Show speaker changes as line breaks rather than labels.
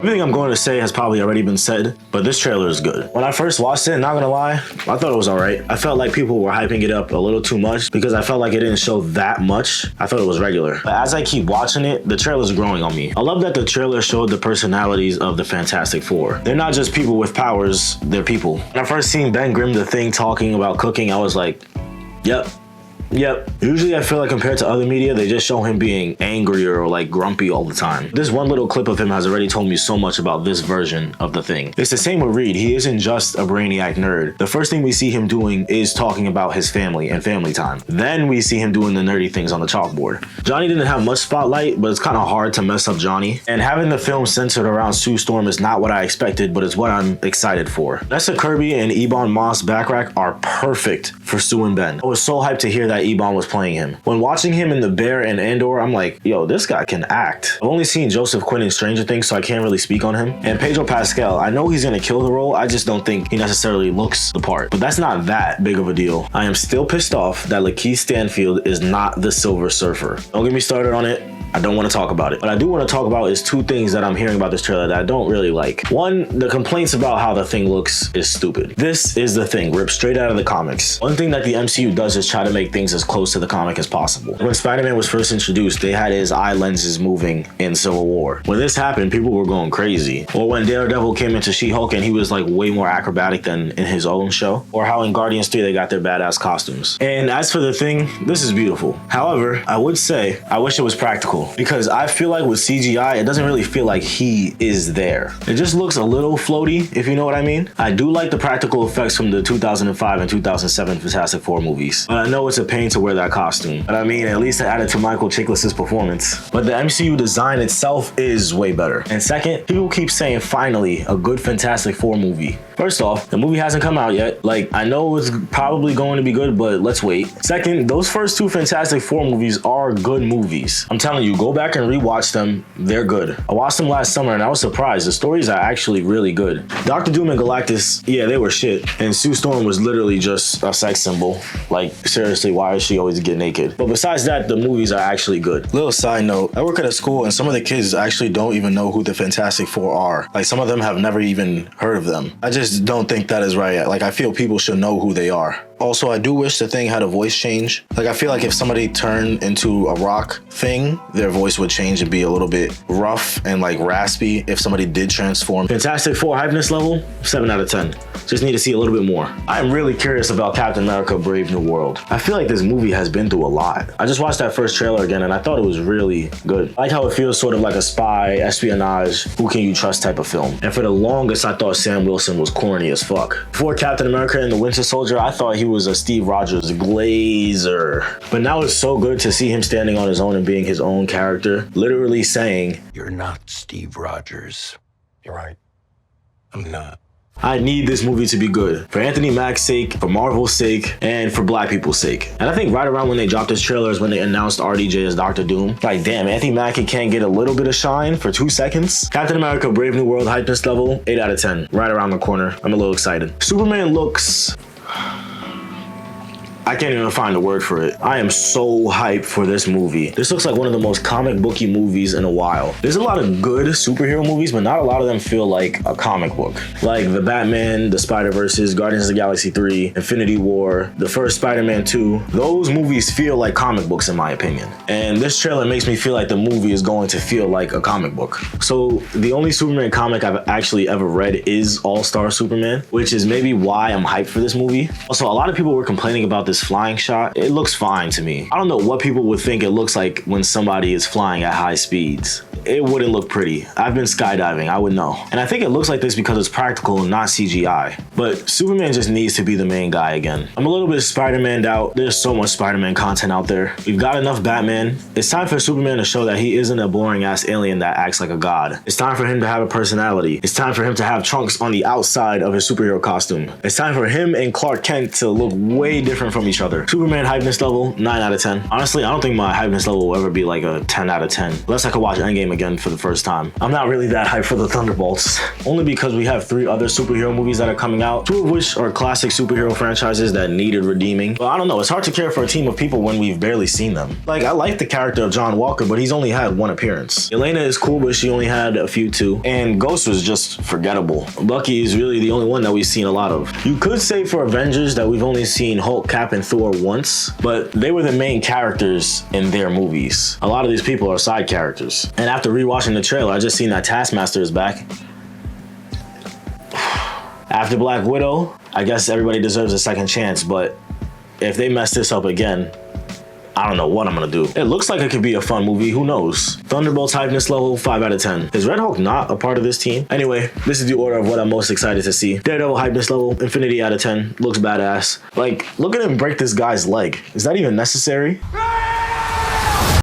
Everything I'm going to say has probably already been said, but this trailer is good. When I first watched it, not gonna lie, I thought it was alright. I felt like people were hyping it up a little too much because I felt like it didn't show that much. I thought it was regular. But as I keep watching it, the trailer's growing on me. I love that the trailer showed the personalities of the Fantastic Four. They're not just people with powers, they're people. When I first seen Ben Grimm, the Thing, talking about cooking, I was like, yep. Usually I feel like compared to other media, they just show him being angry or like grumpy all the time. This one little clip of him has already told me so much about this version of the Thing. It's the same with Reed. He isn't just a brainiac nerd. The first thing we see him doing is talking about his family and family time. Then we see him doing the nerdy things on the chalkboard. Johnny didn't have much spotlight, but it's kind of hard to mess up Johnny. And having the film centered around Sue Storm is not what I expected, but it's what I'm excited for. Nessa Kirby and Ebon Moss-Backrack are perfect for Sue and Ben. I was so hyped to hear that Ebon was playing him. When watching him in The Bear and Andor, I'm like, yo, this guy can act. I've only seen Joseph Quinn in Stranger Things, so I can't really speak on him. And Pedro Pascal, I know he's gonna kill the role, I just don't think he necessarily looks the part. But that's not that big of a deal. I am still pissed off that Lakeith Stanfield is not the Silver Surfer. Don't get me started on it. I don't want to talk about it. What I do want to talk about is two things that I'm hearing about this trailer that I don't really like. One, the complaints about how the Thing looks is stupid. This is the Thing, ripped straight out of the comics. One thing that the MCU does is try to make things as close to the comic as possible. When Spider-Man was first introduced, they had his eye lenses moving in Civil War. When this happened, people were going crazy. Or when Daredevil came into She-Hulk and he was like way more acrobatic than in his own show. Or how in Guardians 3 they got their badass costumes. And as for the Thing, this is beautiful. However, I would say I wish it was practical, because I feel like with CGI, it doesn't really feel like he is there. It just looks a little floaty, if you know what I mean. I do like the practical effects from the 2005 and 2007 Fantastic Four movies, but I know it's a pain to wear that costume. But I mean, at least it added to Michael Chiklis' performance. But the MCU design itself is way better. And second, people keep saying finally a good Fantastic Four movie. First off, the movie hasn't come out yet. Like, I know it's probably going to be good, but let's wait. Second, those first two Fantastic Four movies are good movies. I'm telling you, go back and rewatch them. They're good. I watched them last summer and I was surprised. The stories are actually really good. Doctor Doom and Galactus, yeah, they were shit. And Sue Storm was literally just a sex symbol. Like, seriously, why is she always get naked? But besides that, the movies are actually good. Little side note, I work at a school and some of the kids actually don't even know who the Fantastic Four are. Like, some of them have never even heard of them. I just don't think that is right. Like, I feel people should know who they are. Also, I do wish the Thing had a voice change. Like, I feel like if somebody turned into a rock thing, their voice would change and be a little bit rough and like raspy if somebody did transform. Fantastic Four hypeness level, 7 out of 10. Just need to see a little bit more. I'm really curious about Captain America Brave New World. I feel like this movie has been through a lot. I just watched that first trailer again and I thought it was really good. I like how it feels sort of like a spy, espionage, who can you trust type of film. And for the longest, I thought Sam Wilson was corny as fuck. Before Captain America and the Winter Soldier, I thought he was a Steve Rogers glazer. But now it's so good to see him standing on his own and being his own character, literally saying,
"You're not Steve Rogers." You're right. I'm not.
I need this movie to be good. For Anthony Mack's sake, for Marvel's sake, and for black people's sake. And I think right around when they dropped this trailer is when they announced RDJ as Doctor Doom. Like, damn, Anthony Mackie can't get a little bit of shine for 2 seconds? Captain America Brave New World hypeness level, 8 out of 10. Right around the corner. I'm a little excited. Superman looks... I can't even find a word for it. I am so hyped for this movie. This looks like one of the most comic booky movies in a while. There's a lot of good superhero movies, but not a lot of them feel like a comic book. Like the Batman, the Spider-Verses, Guardians of the Galaxy 3, Infinity War, the first Spider-Man 2. Those movies feel like comic books in my opinion. And this trailer makes me feel like the movie is going to feel like a comic book. So the only Superman comic I've actually ever read is All-Star Superman, which is maybe why I'm hyped for this movie. Also, a lot of people were complaining about this flying shot. It looks fine to me. I don't know what people would think it looks like when somebody is flying at high speeds. It wouldn't look pretty. I've been skydiving, I would know. And I think it looks like this because it's practical and not CGI. But Superman just needs to be the main guy again. I'm a little bit Spider-Man'd out. There's so much Spider-Man content out there. We've got enough Batman. It's time for Superman to show that he isn't a boring ass alien that acts like a god. It's time for him to have a personality. It's time for him to have trunks on the outside of his superhero costume. It's time for him and Clark Kent to look way different from each other. Superman hypeness level, 9 out of 10. Honestly, I don't think my hypeness level will ever be like a 10 out of 10. Unless I could watch Endgame again for the first time. I'm not really that hyped for the Thunderbolts. Only because we have 3 other superhero movies that are coming out, 2 of which are classic superhero franchises that needed redeeming. But I don't know, it's hard to care for a team of people when we've barely seen them. Like, I like the character of John Walker, but he's only had 1 appearance. Elena is cool, but she only had a few too. And Ghost was just forgettable. Bucky is really the only one that we've seen a lot of. You could say for Avengers that we've only seen Hulk, Cap, and Thor once, but they were the main characters in their movies. A lot of these people are side characters. And after rewatching the trailer, I just seen that Taskmaster is back. After Black Widow, I guess everybody deserves a second chance, but if they mess this up again, I don't know what I'm gonna do. It looks like it could be a fun movie, who knows? Thunderbolts hypeness level, 5 out of 10. Is Red Hulk not a part of this team? Anyway, this is the order of what I'm most excited to see. Daredevil hypeness level, Infinity out of 10, looks badass. Like, look at him break this guy's leg. Is that even necessary?